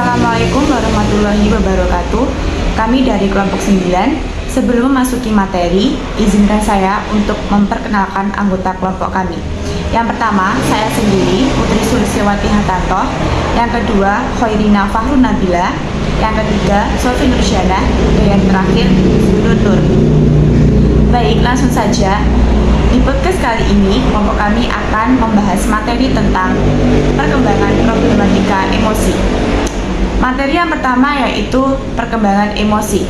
Assalamualaikum warahmatullahi wabarakatuh. Kami dari kelompok 9. Sebelum memasuki materi, izinkan saya untuk memperkenalkan anggota kelompok kami. Yang pertama, saya sendiri, Putri Sulistiawati Hartanto. Yang kedua, Khairina Fahrun Nabila. Yang ketiga, Sofi Nursyana. Dan yang terakhir, Nur. Baik, langsung saja. Di podcast kali ini, kelompok kami akan membahas materi tentang perkembangan problematika emosi. Materi yang pertama yaitu perkembangan emosi.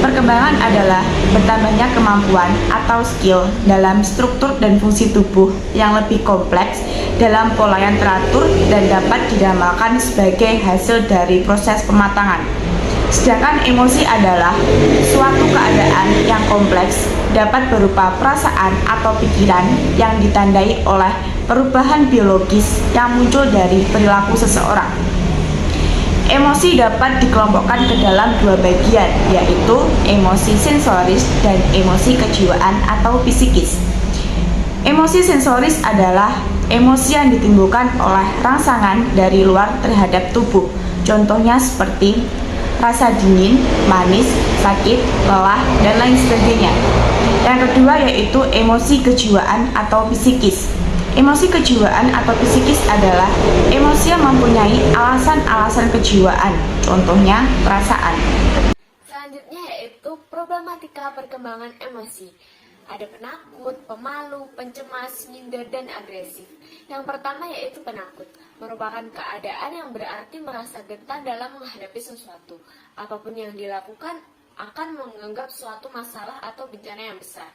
Perkembangan adalah bertambahnya kemampuan atau skill dalam struktur dan fungsi tubuh yang lebih kompleks dalam pola yang teratur dan dapat diramalkan sebagai hasil dari proses pematangan. Sedangkan emosi adalah suatu keadaan yang kompleks, dapat berupa perasaan atau pikiran yang ditandai oleh perubahan biologis yang muncul dari perilaku seseorang. Emosi dapat dikelompokkan ke dalam dua bagian, yaitu emosi sensoris dan emosi kejiwaan atau psikis. Emosi sensoris adalah emosi yang ditimbulkan oleh rangsangan dari luar terhadap tubuh. Contohnya seperti rasa dingin, manis, sakit, lelah, dan lain sebagainya. Yang kedua yaitu emosi kejiwaan atau psikis. Emosi kejiwaan atau psikis adalah emosi yang mempunyai alasan-alasan kejiwaan, contohnya perasaan. Selanjutnya yaitu problematika perkembangan emosi. Ada penakut, pemalu, pencemas, minder, dan agresif. Yang pertama yaitu penakut, merupakan keadaan yang berarti merasa gentar dalam menghadapi sesuatu. Apapun yang dilakukan akan menganggap suatu masalah atau bencana yang besar.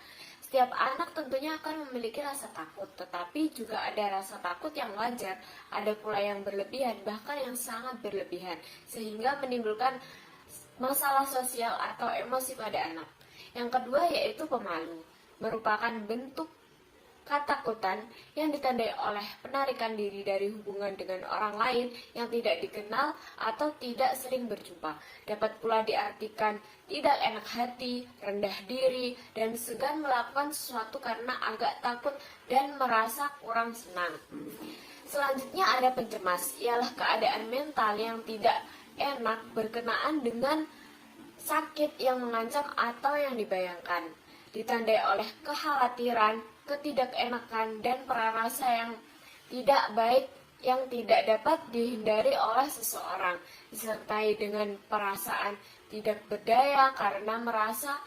Setiap anak tentunya akan memiliki rasa takut, tetapi juga ada rasa takut yang wajar, ada pula yang berlebihan, bahkan yang sangat berlebihan, sehingga menimbulkan masalah sosial atau emosi pada anak. Yang kedua yaitu pemalu, merupakan bentuk ketakutan yang ditandai oleh penarikan diri dari hubungan dengan orang lain yang tidak dikenal atau tidak sering berjumpa. Dapat pula diartikan tidak enak hati, rendah diri, dan segan melakukan sesuatu karena agak takut dan merasa kurang senang. Selanjutnya ada pencemas, ialah keadaan mental yang tidak enak berkenaan dengan sakit yang mengancam atau yang dibayangkan. Ditandai oleh kekhawatiran, ketidakenakan, dan perasa yang tidak baik yang tidak dapat dihindari oleh seseorang, disertai dengan perasaan tidak berdaya karena merasa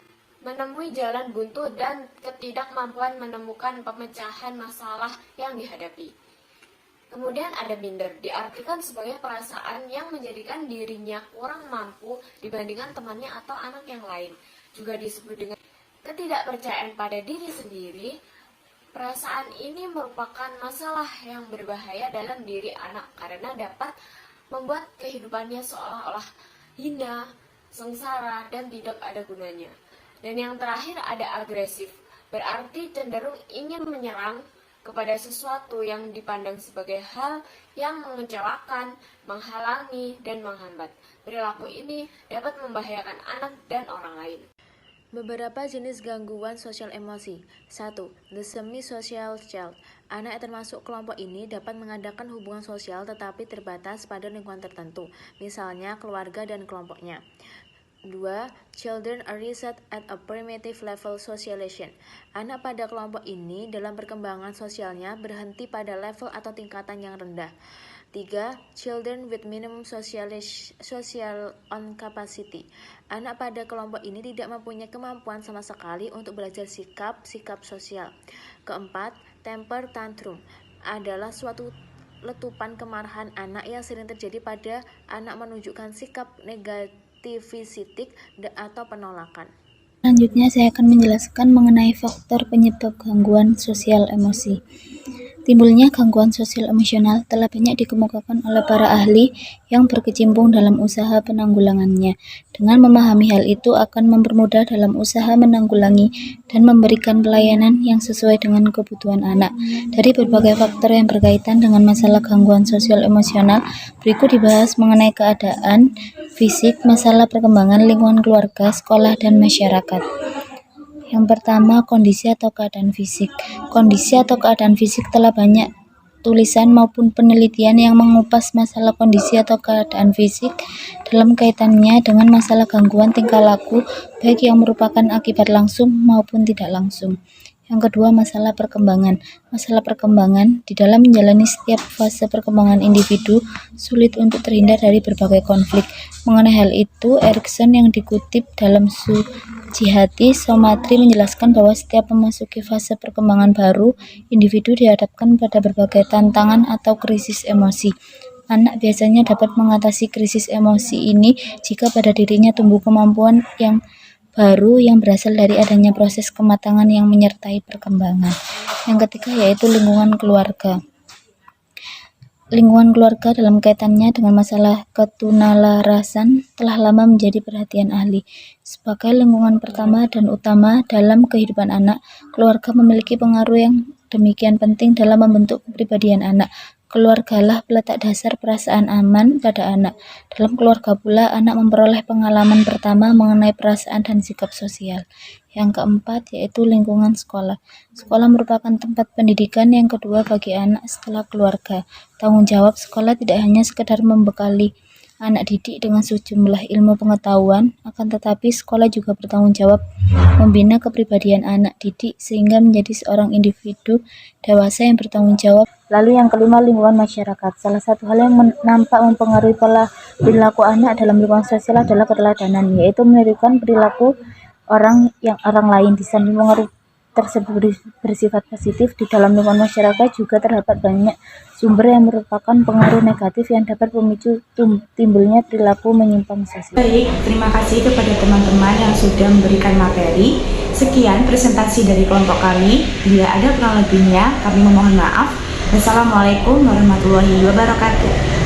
menemui jalan buntu dan ketidakmampuan menemukan pemecahan masalah yang dihadapi. Kemudian ada minder, diartikan sebagai perasaan yang menjadikan dirinya kurang mampu dibandingkan temannya atau anak yang lain. Juga disebut dengan ketidakpercayaan pada diri sendiri. Perasaan ini merupakan masalah yang berbahaya dalam diri anak karena dapat membuat kehidupannya seolah-olah hina, sengsara, dan tidak ada gunanya. Dan yang terakhir ada agresif, berarti cenderung ingin menyerang kepada sesuatu yang dipandang sebagai hal yang mengecewakan, menghalangi, dan menghambat. Perilaku ini dapat membahayakan anak dan orang lain. Beberapa jenis gangguan sosial emosi. 1. The semi-social child. Anak yang termasuk kelompok ini dapat mengadakan hubungan sosial tetapi terbatas pada lingkungan tertentu, misalnya keluarga dan kelompoknya. 2. Children are reset at a primitive level socialization. Anak pada kelompok ini dalam perkembangan sosialnya berhenti pada level atau tingkatan yang rendah. 3. Children with minimum social on capacity. Anak pada kelompok ini tidak mempunyai kemampuan sama sekali untuk belajar sikap sosial. 4. Temper tantrum adalah suatu letupan kemarahan anak yang sering terjadi pada anak menunjukkan sikap negativistik atau penolakan. Selanjutnya saya akan menjelaskan mengenai faktor penyebab gangguan sosial emosi. Timbulnya gangguan sosial emosional telah banyak dikemukakan oleh para ahli yang berkecimpung dalam usaha penanggulangannya. Dengan memahami hal itu akan mempermudah dalam usaha menanggulangi dan memberikan pelayanan yang sesuai dengan kebutuhan anak. Dari berbagai faktor yang berkaitan dengan masalah gangguan sosial emosional, berikut dibahas mengenai keadaan fisik, masalah perkembangan lingkungan keluarga, sekolah, dan masyarakat. Yang pertama, kondisi atau keadaan fisik. Kondisi atau keadaan fisik telah banyak tulisan maupun penelitian yang mengupas masalah kondisi atau keadaan fisik dalam kaitannya dengan masalah gangguan tingkah laku, baik yang merupakan akibat langsung maupun tidak langsung. Yang kedua, masalah perkembangan. Masalah perkembangan di dalam menjalani setiap fase perkembangan individu sulit untuk terhindar dari berbagai konflik. Mengenai hal itu, Erikson yang dikutip dalam Sujihati Somatri menjelaskan bahwa setiap memasuki fase perkembangan baru, individu dihadapkan pada berbagai tantangan atau krisis emosi. Anak biasanya dapat mengatasi krisis emosi ini jika pada dirinya tumbuh kemampuan yang baru yang berasal dari adanya proses kematangan yang menyertai perkembangan. Yang ketiga yaitu lingkungan keluarga. Lingkungan keluarga dalam kaitannya dengan masalah ketunalarasan telah lama menjadi perhatian ahli. Sebagai lingkungan pertama dan utama dalam kehidupan anak, keluarga memiliki pengaruh yang demikian penting dalam membentuk kepribadian anak. Keluargalah peletak dasar perasaan aman pada anak. Dalam keluarga pula, anak memperoleh pengalaman pertama mengenai perasaan dan sikap sosial. Yang keempat yaitu lingkungan sekolah. Sekolah merupakan tempat pendidikan yang kedua bagi anak setelah keluarga. Tanggung jawab sekolah tidak hanya sekedar membekali anak didik dengan sejumlah ilmu pengetahuan, akan tetapi sekolah juga bertanggung jawab membina kepribadian anak didik sehingga menjadi seorang individu dewasa yang bertanggung jawab. Lalu yang kelima, lingkungan masyarakat. Salah satu hal yang nampak mempengaruhi pola perilaku anak dalam lingkungan sosial adalah keteladanan, yaitu menirukan perilaku orang lain. Di samping pengaruh tersebut bersifat positif, di dalam lingkungan masyarakat juga terdapat banyak sumber yang merupakan pengaruh negatif yang dapat memicu timbulnya perilaku menyimpang sosial. Baik, terima kasih kepada teman-teman yang sudah memberikan materi. Sekian presentasi dari kelompok kami. Bila ada kurang lebihnya, kami memohon maaf. Wassalamualaikum warahmatullahi wabarakatuh.